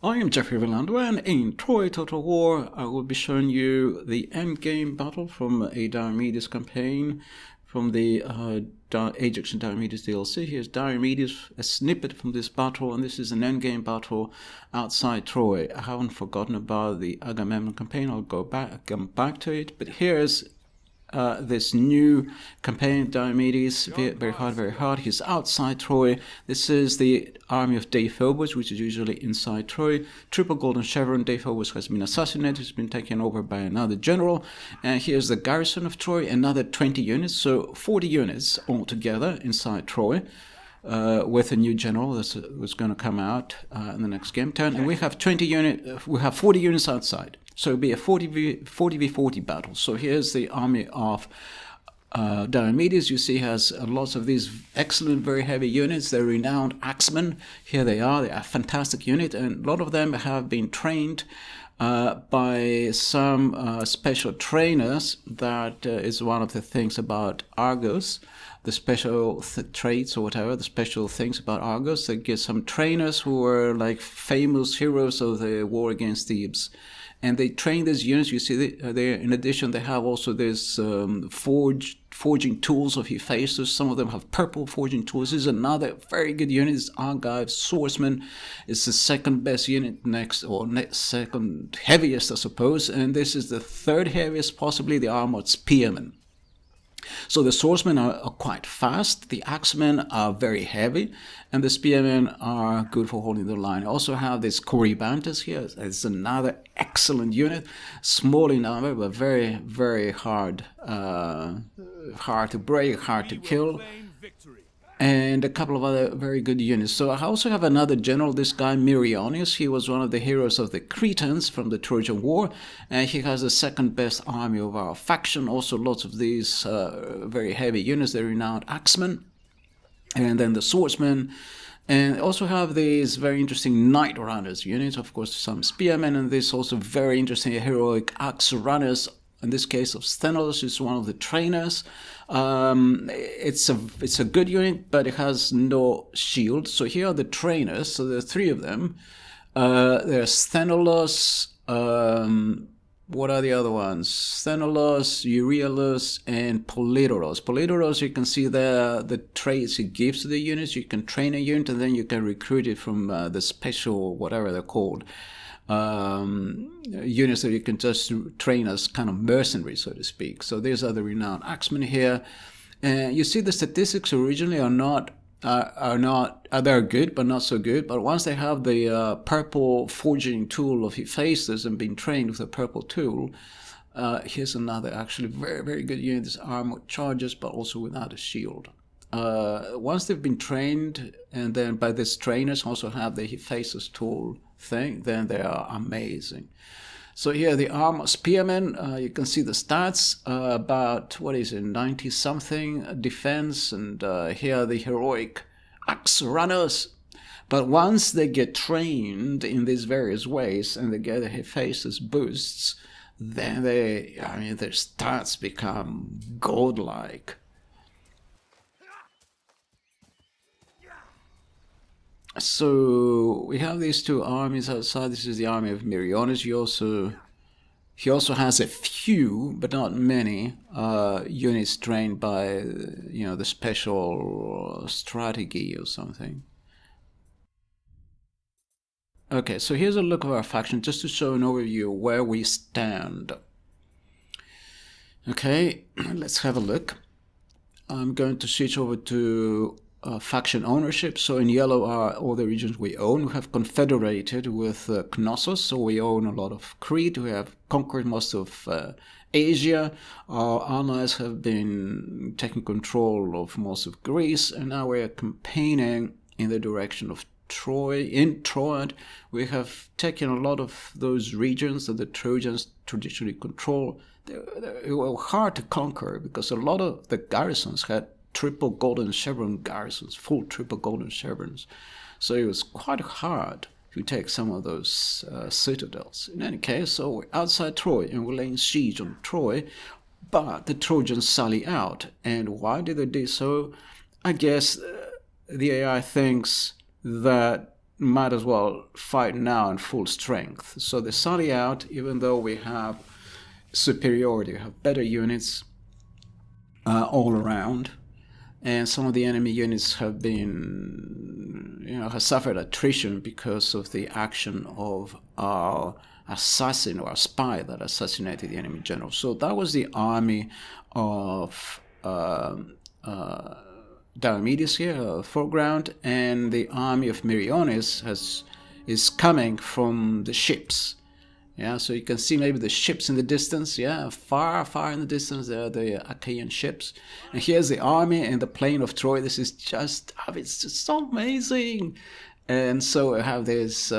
I am Geoffrey and in Troy Total War I will be showing you the endgame battle from a Diomedes campaign from the Ajax and Diomedes DLC. Here's Diomedes, a snippet from this battle, and this is an endgame battle outside Troy. I haven't forgotten about the Agamemnon campaign, I'll come back to it, but here's this new campaign, Diomedes, very hard. He's outside Troy. This is the army of Deiphobus, which is usually inside Troy. Triple golden chevron. Deiphobus has been assassinated. He's been taken over by another general. And here's the garrison of Troy, another 20 units, so 40 units altogether inside Troy. With a new general that was going to come out in the next game turn, and we have 40 units outside. So it'll be a 40v40 battle. So here's the army of Diomedes. You see, has lots of these excellent, very heavy units. They're renowned axemen. Here they are. They are a fantastic unit, and a lot of them have been trained by some special trainers. That is one of the things about Argos. The special traits or whatever, the special things about Argos. They get some trainers who were like famous heroes of the war against Thebes. And they train these units. You see, in addition, they have also this forging tools of Hephaestus. Some of them have purple forging tools. This is another very good unit. It's Argive. Swordsman is the second best unit, second heaviest, I suppose. And this is the third heaviest, possibly the armored spearmen. So the swordsmen are quite fast, the axemen are very heavy, and the spearmen are good for holding the line. I also have this Corybantes here. It's another excellent unit, small in number, but very, very hard to break, hard to kill. And a couple of other very good units. So I also have another general, this guy Meriones. He was one of the heroes of the Cretans from the Trojan War, and he has the second best army of our faction. Also lots of these very heavy units, the renowned axemen, and then the swordsmen. And also have these very interesting knight runners units, of course some spearmen, and this also very interesting heroic axe runners. In this case of Sthenelus is one of the trainers. It's a good unit, but it has no shield. So here are the trainers. So there are three of them. There's Sthenelus. What are the other ones? Sthenelus, Euryalus, and Polydoros. Polydoros, you can see there the traits he gives to the units. You can train a unit, and then you can recruit it from the special, whatever they're called. Units that you can just train as kind of mercenaries, so to speak. So these are the renowned axemen here. You see the statistics originally they're good, but not so good. But once they have the purple forging tool of Hephaestus and been trained with a purple tool, here's another actually very, very good unit. This armored charges, but also without a shield. Once they've been trained, and then by these trainers also have the Hephaestus tool thing, then they are amazing. So here the armor spearmen, you can see the stats, about, 90 something defense, and here are the heroic axe runners. But once they get trained in these various ways and they get the Hephaestus boosts, then their stats become godlike. So we have these two armies outside. This is the army of Meriones. He also has a few, but not many, units trained by the special strategy or something. Okay, so here's a look of our faction, just to show an overview of where we stand. Okay, let's have a look. I'm going to switch over to faction ownership. So in yellow are all the regions we own. We have confederated with Knossos, so we own a lot of Crete. We have conquered most of Asia. Our allies have been taking control of most of Greece, and now we are campaigning in the direction of Troy. In Troy, we have taken a lot of those regions that the Trojans traditionally control. They were hard to conquer because a lot of the garrisons had triple golden chevron garrisons, full triple golden chevrons. So it was quite hard to take some of those citadels. In any case, so we're outside Troy and we're laying siege on Troy, but the Trojans sally out. And why did they do so? I guess the AI thinks that might as well fight now in full strength. So they sally out, even though we have superiority, we have better units all around. And some of the enemy units have been, have suffered attrition because of the action of our assassin or our spy that assassinated the enemy general. So that was the army of Diomedes here, foreground, and the army of Meriones is coming from the ships. Yeah, so you can see maybe the ships in the distance. Yeah, far in the distance, there are the Achaean ships. And here's the army in the plain of Troy. This is just, it's just so amazing. And so we have this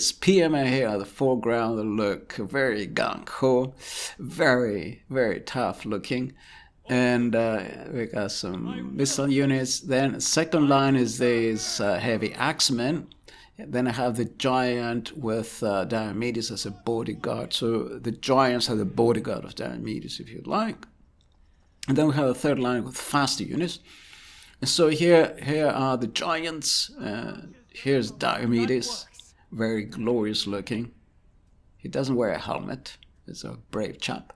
spearmen here at the foreground that look very gung-ho, very, very tough looking. And we got some missile units. Then second line is these heavy axemen. Then I have the giant with Diomedes as a bodyguard. So the giants are the bodyguard of Diomedes, if you'd like. And then we have a third line with faster units. And so here are the giants. Here's Diomedes, very glorious looking. He doesn't wear a helmet. He's a brave chap.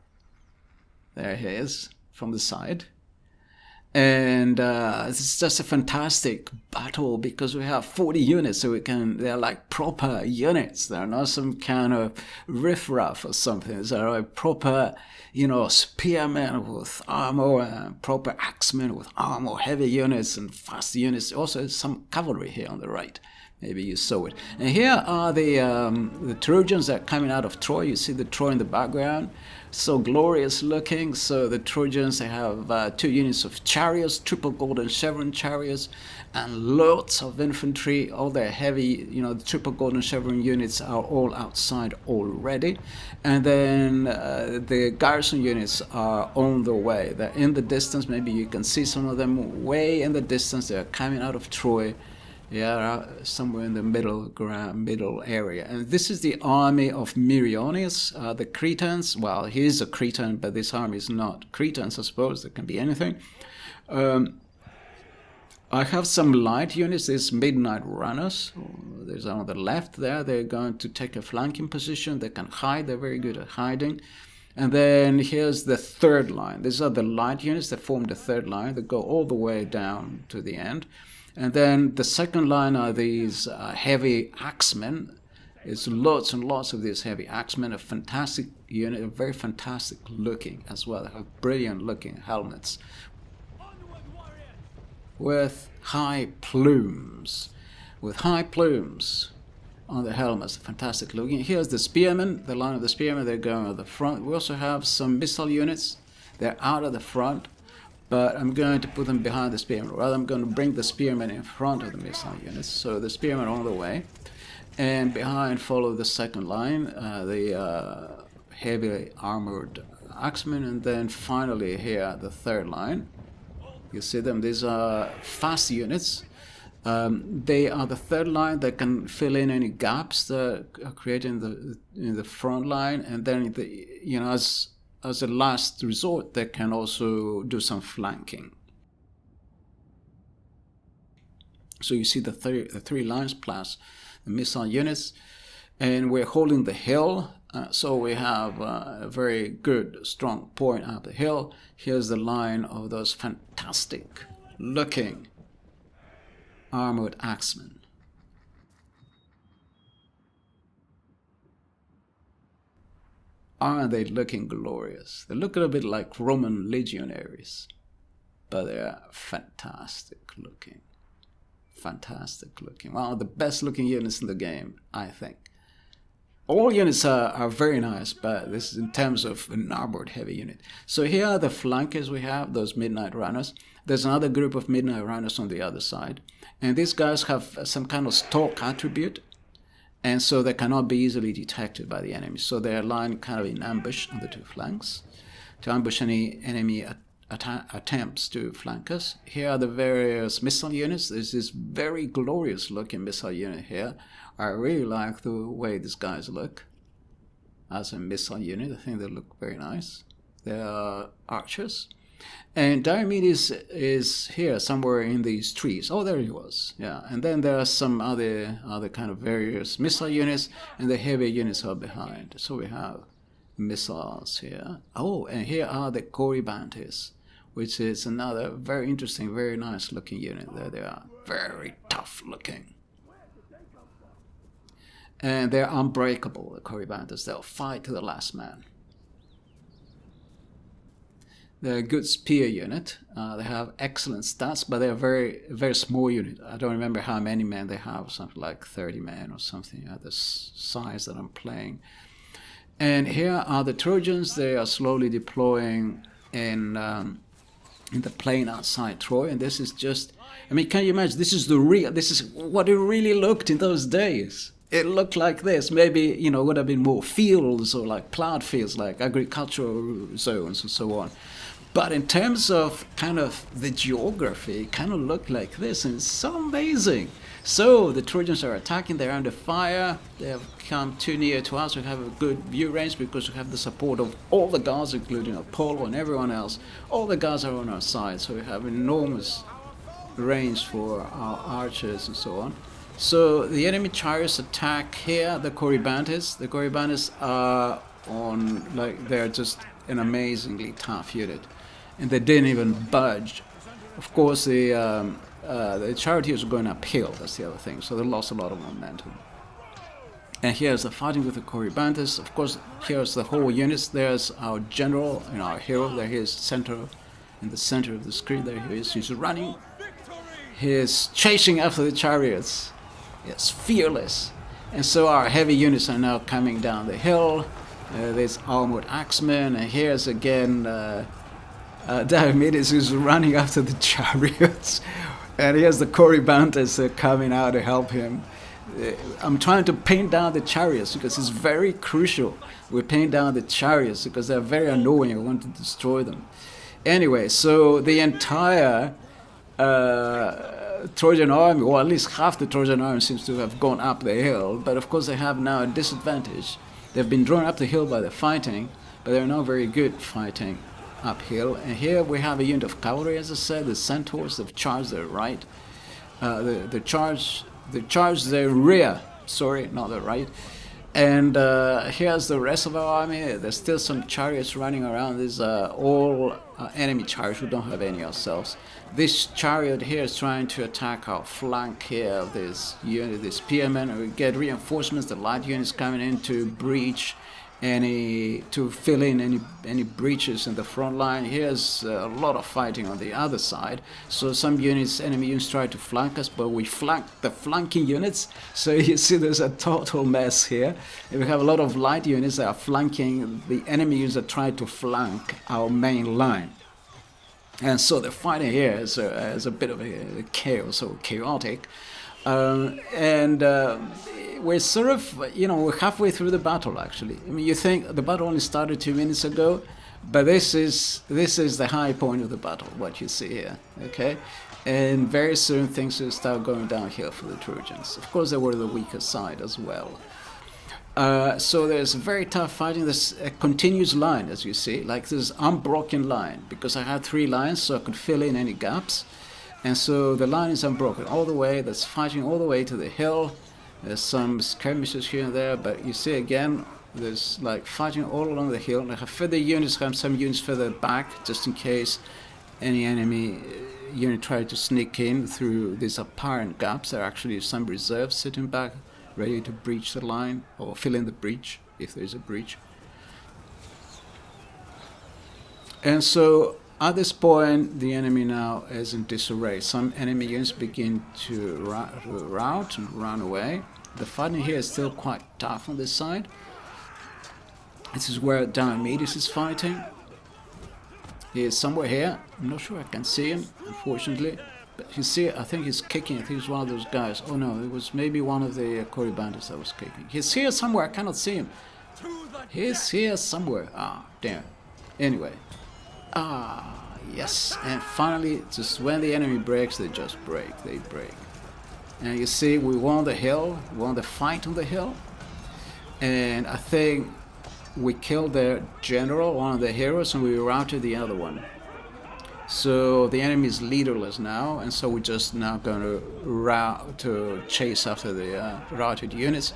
There he is from the side. And it's just a fantastic battle because we have 40 units, so they're like proper units. They're not some kind of riffraff or something. They're like proper, spearmen with armor, and proper axemen with armor, heavy units and fast units. Also some cavalry here on the right. Maybe you saw it. And here are the Trojans that are coming out of Troy. You see the Troy in the background. So glorious looking. So the Trojans, they have 2 units of chariots, triple golden chevron chariots, and lots of infantry. All their heavy, the triple golden chevron units are all outside already. And then the garrison units are on the way. They're in the distance. Maybe you can see some of them way in the distance. They're coming out of Troy. Yeah, somewhere in the middle area. And this is the army of Meriones, the Cretans. Well, he is a Cretan, but this army is not Cretans, I suppose. There can be anything. I have some light units, these midnight runners. There's on the left there. They're going to take a flanking position. They can hide. They're very good at hiding. And then here's the third line. These are the light units that form the third line. They go all the way down to the end. And then the second line are these heavy axemen. It's lots and lots of these heavy axemen. A fantastic unit, very fantastic looking as well. They have brilliant looking helmets with high plumes. On the helmets, fantastic looking. Here's the spearmen, the line of the spearmen. They're going at the front. We also have some missile units. They're out of the front. But I'm going to put them behind the spearmen. Rather, I'm going to bring the spearmen in front of the missile units. So the spearmen are on the way. And behind follow the second line, the heavily armored axemen. And then finally here, the third line. You see them. These are fast units. They are the third line that can fill in any gaps that are created in the front line. And then, as a last resort, they can also do some flanking. So you see the three lines plus the missile units, and we're holding the hill. So we have a very good, strong point up the hill. Here's the line of those fantastic looking armored axemen. Aren't they looking glorious? They look a little bit like Roman legionaries, but they're fantastic looking. One of the best looking units in the game, I think. All units are very nice, but this is in terms of an armored heavy unit. So here are the flankers we have, those midnight runners. There's another group of midnight runners on the other side. And these guys have some kind of stalk attribute. And so they cannot be easily detected by the enemy. So they're lying kind of in ambush on the 2 flanks to ambush any enemy attempts to flank us. Here are the various missile units. There's this very glorious looking missile unit here. I really like the way these guys look as a missile unit. I think they look very nice. They are archers. And Diomedes is here somewhere in these trees. Oh, there he was. Yeah, and then there are some other kind of various missile units, and the heavy units are behind. So we have missiles here. Oh, and here are the Corybantes, which is another very interesting, very nice looking unit. There they are, very tough looking. And they're unbreakable, the Corybantes. They'll fight to the last man. They're a good spear unit. They have excellent stats, but they're a very small unit. I don't remember how many men they have, something like 30 men or something at the size that I'm playing. And here are the Trojans. They are slowly deploying in the plain outside Troy. And this is just, I mean, can you imagine? This is what it really looked in those days. It looked like this. Maybe, you know, would have been more fields or like plowed fields, like agricultural zones and so on. But in terms of kind of the geography, it kind of looked like this, and it's so amazing. So the Trojans are attacking, they're under fire, they have come too near to us, we have a good view range because we have the support of all the guards, including Apollo and everyone else. All the guards are on our side, so we have enormous range for our archers and so on. So the enemy chariots attack here, the Corybantes. The Corybantes are on, like, they're just an amazingly tough unit. And they didn't even budge. Of course, the charioteers are going uphill, that's the other thing, so they lost a lot of momentum. And here's the fighting with the Corybantes. Of course, here's the whole units. There's our general, you know, our hero. There he is, in the center of the screen. There he is. He's running. He's chasing after the chariots. Yes, fearless. And so our heavy units are now coming down the hill. There's armored axemen, and here's again Diomedes who's running after the chariots. And here's the Corybantes coming out to help him. I'm trying to paint down the chariots because it's very crucial. We paint down the chariots because they're very annoying. I want to destroy them. Anyway, so the entire Trojan army, or at least half the Trojan army, seems to have gone up the hill. But of course they have now a disadvantage. They've been drawn up the hill by the fighting, but they're not very good fighting uphill. And here we have a unit of cavalry, as I said, the centaurs have charged their right. They charge their rear, sorry, not the right. And here's the rest of our army. There's still some chariots running around. These are all enemy chariots. We don't have any ourselves. This chariot here is trying to attack our flank here of this unit, this spearmen. And we get reinforcements. The light units coming in to breach to fill in any breaches in the front line. Here's a lot of fighting on the other side. So some enemy units try to flank us, but we flank the flanking units. So you see there's a total mess here. And we have a lot of light units that are flanking the enemy units that try to flank our main line. And so the fighting here is a bit of a chaos, or chaotic. We're sort of, we're halfway through the battle, actually. I mean, you think the battle only started 2 minutes ago, but this is the high point of the battle, what you see here, okay? And very soon things will start going downhill for the Trojans. Of course, they were the weaker side as well. So there's very tough fighting. There's a continuous line, as you see, like this unbroken line, because I had 3 lines, so I could fill in any gaps. And so the line is unbroken all the way. That's fighting all the way to the hill. There's some skirmishes here and there, but you see again, there's like fighting all along the hill. And I have further units, have some units further back, just in case any enemy unit tried to sneak in through these apparent gaps. There are actually some reserves sitting back, ready to breach the line, or fill in the breach, if there's a breach. And so at this point, the enemy now is in disarray. Some enemy units begin to rout and run away. The fighting here is still quite tough on this side. This is where Diomedes is fighting. He is somewhere here. I'm not sure I can see him, unfortunately. But you see, I think he's kicking. I think he's one of those guys. Oh no, it was maybe one of the Corybantes that was kicking. He's here somewhere. I cannot see him. He's here somewhere. Ah, damn. Anyway. Ah, yes. And finally, just when the enemy breaks, they just break. They break. And you see, we won the hill. We won the fight on the hill. And I think we killed their general, one of the heroes, and we routed the other one. So the enemy is leaderless now, and so we're just now going to chase after the routed units.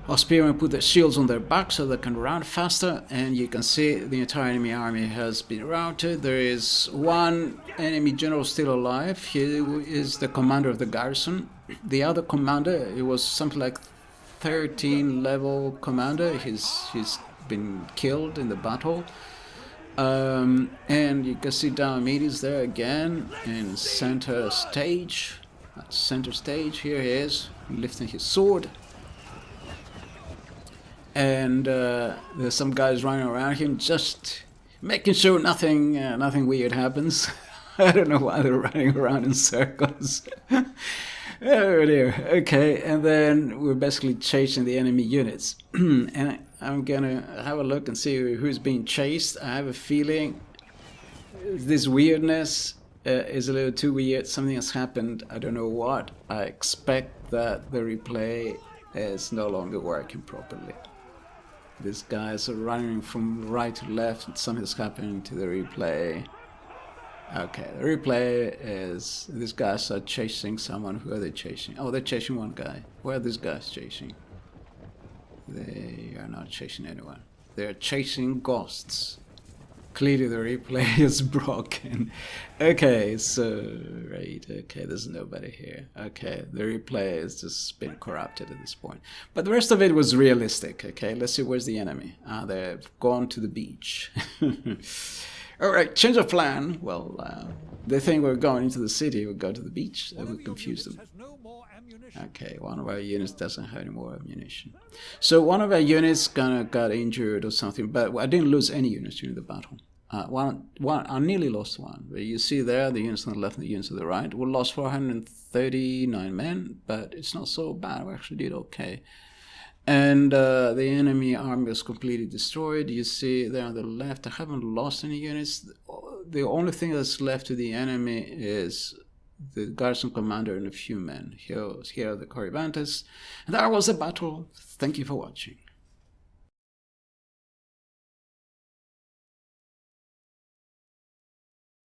Our spearmen put their shields on their back so they can run faster, and you can see the entire enemy army has been routed. There is one enemy general still alive. He is the commander of the garrison. The other commander, it was something like 13 level commander. He's been killed in the battle. And you can see Diomedes there again in center stage. At center stage, here he is, lifting his sword. And there's some guys running around him, just making sure nothing weird happens. I don't know why they're running around in circles. Oh dear. Okay, and then we're basically chasing the enemy units. And I'm gonna have a look and see who's being chased. I have a feeling this weirdness is a little too weird. Something has happened. I don't know what. I expect that the replay is no longer working properly. These guys are running from right to left, and something's happening to the replay. Okay, the replay is these guys are chasing someone. Who are they chasing? Oh, they're chasing one guy. Where are these guys chasing? They are not chasing anyone. They're chasing ghosts. Clearly the replay is broken. Okay, so, right, okay, there's nobody here. Okay, the replay has just been corrupted at this point. But the rest of it was realistic, okay? Let's see, where's the enemy? They've gone to the beach. Alright, change of plan. Well, they think we're going into the city, we'll go to the beach. That would confuse them. Okay, one of our units doesn't have any more ammunition. So one of our units got injured or something, but I didn't lose any units during the battle. I nearly lost one. But you see there, the units on the left and the units on the right. We lost 439 men, but it's not so bad. We actually did okay. And the enemy army was completely destroyed. You see there on the left, I haven't lost any units. The only thing that's left to the enemy is the garrison commander and a few men. Here are the Corybantes. And that was the battle. Thank you for watching.